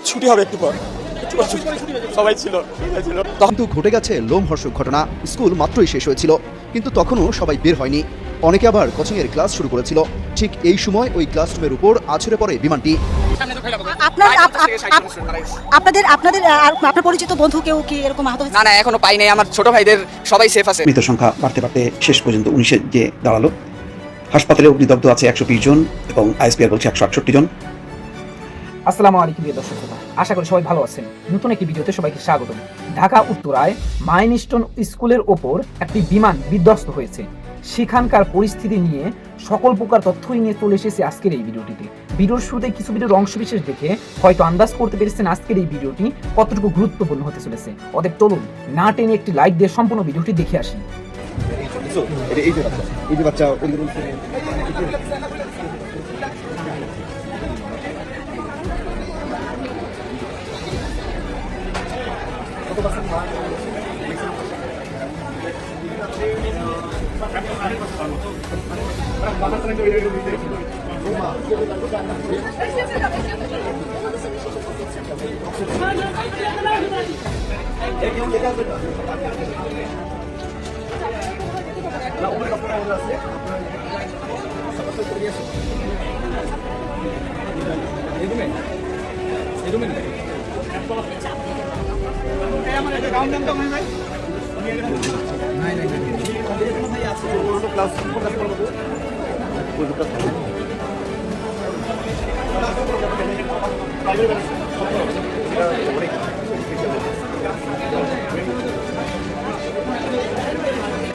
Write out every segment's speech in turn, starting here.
ছুটি হবে একটু পর, সবাই ছিল। কিন্তু ঘটে গেছে লোমহর্ষক ঘটনা। স্কুল মাত্রই শেষ হয়েছিল, কিন্তু তখনও সবাই বের হয়নি। অনেকে আবার কোচিংয়ের ক্লাস শুরু করেছিল। ঠিক এই সময় ওই ক্লাসরুমের উপর আছড়ে পড়ে বিমানটি। আপনার পরিচিত বন্ধু কেউ কি এরকম আহত হয়েছে? না, এখনো পাই নাই। আমার ছোট ভাইদের সবাই সেফ আছে। মৃতের সংখ্যা বাড়তে বাড়তে শেষ পর্যন্ত 19-এ যে দাঁড়ালো। হাসপাতালে অগ্নিদগ্ধ আছে 120 জন এবং আইএসপিআর বলছে 168 জন। আসসালামু আলাইকুম প্রিয় দর্শক শ্রোতা, আশা করি সবাই ভালো আছেন। নতুন একটি ভিডিওতে সবাইকে স্বাগতম। ঢাকা উত্তরায় মাইলস্টোন স্কুলের ওপর একটি বিমান বিধ্বস্ত হয়েছে। সেখানকার পরিস্থিতি নিয়ে সকল প্রকার তথ্যই নিয়ে চলে এসেছে আজকের এই ভিডিওটিতে। ভিডিওর শুরুতে কিছু ভিডিওর অংশ বিশেষ দেখে হয়তো আন্দাজ করতে পেরেছেন আজকের এই ভিডিওটি কতটুকু গুরুত্বপূর্ণ হতে চলেছে। অতএব চলুন না টেনে একটি লাইক দিয়ে সম্পূর্ণ ভিডিওটি দেখে আসি।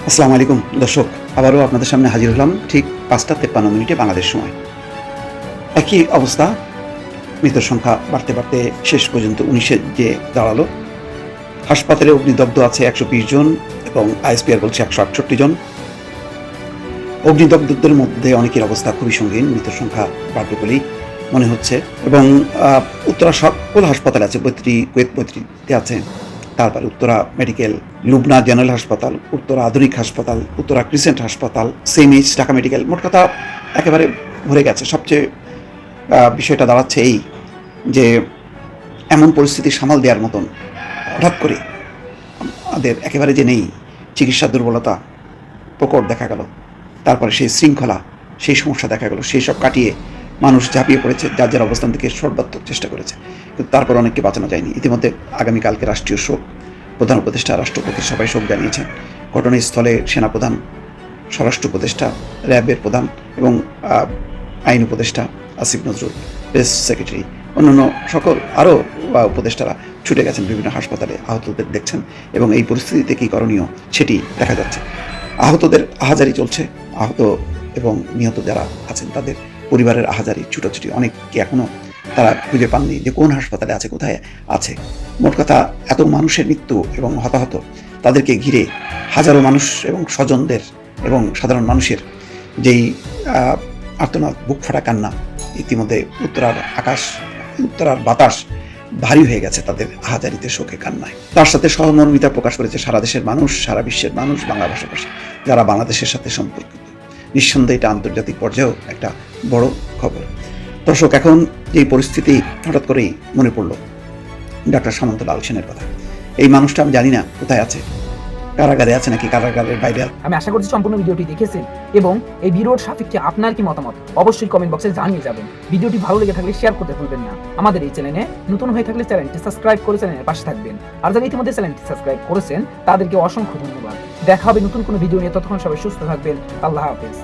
আসসালামু আলাইকুম দর্শক, আবারও আপনাদের সামনে হাজির হলাম ঠিক 5:53 বাংলাদেশ সময়। একই অবস্থা, মৃতের সংখ্যা বাড়তে বাড়তে শেষ পর্যন্ত 19-এ যে দাঁড়ালো। হাসপাতালে অগ্নিদগ্ধ আছে 120 জন এবং আইএসপিআর বলছে 168 জন। অগ্নিদগ্ধদের মধ্যে অনেকের অবস্থা খুবই সঙ্গীন। মৃতের সংখ্যা বাড়বে বলেই মনে হচ্ছে। এবং উত্তরা সকল হাসপাতালে আছে, কুয়েত 35তে আছে, তারপরে উত্তরা মেডিকেল, লুবনা জেনারেল হাসপাতাল, উত্তরা আধুনিক হাসপাতাল, উত্তরা ক্রিসেন্ট হাসপাতাল, সেমিজ, ঢাকা মেডিকেল, মোট কথা একেবারে ভরে গেছে। সবচেয়ে বিষয়টা দাঁড়াচ্ছে এই যে এমন পরিস্থিতি সামাল দেওয়ার মতন হঠাৎ করে আমাদের একেবারে যে নেই, চিকিৎসা দুর্বলতা প্রকট দেখা গেল, তারপরে সেই শৃঙ্খলা, সেই সমস্যা দেখা গেল, সেই সব কাটিয়ে মানুষ ঝাঁপিয়ে পড়েছে, যার যার অবস্থান থেকে সর্বাত্মক চেষ্টা করেছে, কিন্তু তারপর অনেককে বাঁচানো যায়নি। ইতিমধ্যে আগামীকালকে রাষ্ট্রীয় শোক, প্রধান উপদেষ্টা, রাষ্ট্রপতি সবাই শোক জানিয়েছেন। ঘটনাস্থলে সেনাপ্রধান, স্বরাষ্ট্র উপদেষ্টা, র্যাবের প্রধান এবং আইন উপদেষ্টা আসিফ নজরুল, প্রেস সেক্রেটারি, অন্যান্য সকল আরও উপদেষ্টারা ছুটে গেছেন বিভিন্ন হাসপাতালে, আহতদের দেখছেন এবং এই পরিস্থিতিতে কী করণীয় সেটি দেখা যাচ্ছে। আহতদের আহাজারি চলছে। আহত এবং নিহত যারা আছেন তাদের পরিবারের আহাজারি, ছুটোছুটি, অনেককে এখনও তারা খুঁজে পাননি যে কোন হাসপাতালে আছে, কোথায় আছে। মোট কথা এত মানুষের মৃত্যু এবং হতাহত, তাদেরকে ঘিরে হাজারো মানুষ এবং স্বজনদের এবং সাধারণ মানুষের যেই আর্তনাদ, বুক ফাটা কান্না, ইতিমধ্যে উত্তরার বাতাস ভারী হয়ে গেছে তাদের আহাজারিতে, শোকে, কান্নায়। তার সাথে সহমর্মিতা প্রকাশ করেছে সারা দেশের মানুষ, সারা বিশ্বের মানুষ, বাংলা ভাষাভাষী যারা বাংলাদেশের সাথে সম্পর্কিত। নিঃসন্দেহে এটা আন্তর্জাতিক পর্যায়েও একটা বড় খবর। দর্শক, এখন এই পরিস্থিতি হঠাৎ করেই মনে পড়ল ডাক্তার সামন্ত লাল সেনের কথা। এই মানুষটা আমি জানি না কোথায় আছে, কারাগারে আছে নাকি কারাগারের বাইরে আছে। আমি আশা করছি সম্পূর্ণ ভিডিওটি দেখেছেন এবং এই ভিডিওর সাপেক্ষে আপনার কি মতামত অবশ্যই কমেন্ট বক্সে জানিয়ে যাবেন। ভিডিওটি ভালো লেগে থাকলে শেয়ার করতে ভুলবেন না। আমাদের এই চ্যানেলে নতুন হয়ে থাকলে চ্যানেলটি সাবস্ক্রাইব করে চ্যানেলের পাশে থাকবেন। আর যারা ইতিমধ্যে চ্যানেলটি সাবস্ক্রাইব করেছেন তাদেরকে অসংখ্য ধন্যবাদ। দেখা হবে নতুন কোনো ভিডিও নিয়ে, ততক্ষণ সবাই সুস্থ থাকবেন। আল্লাহ হাফেজ।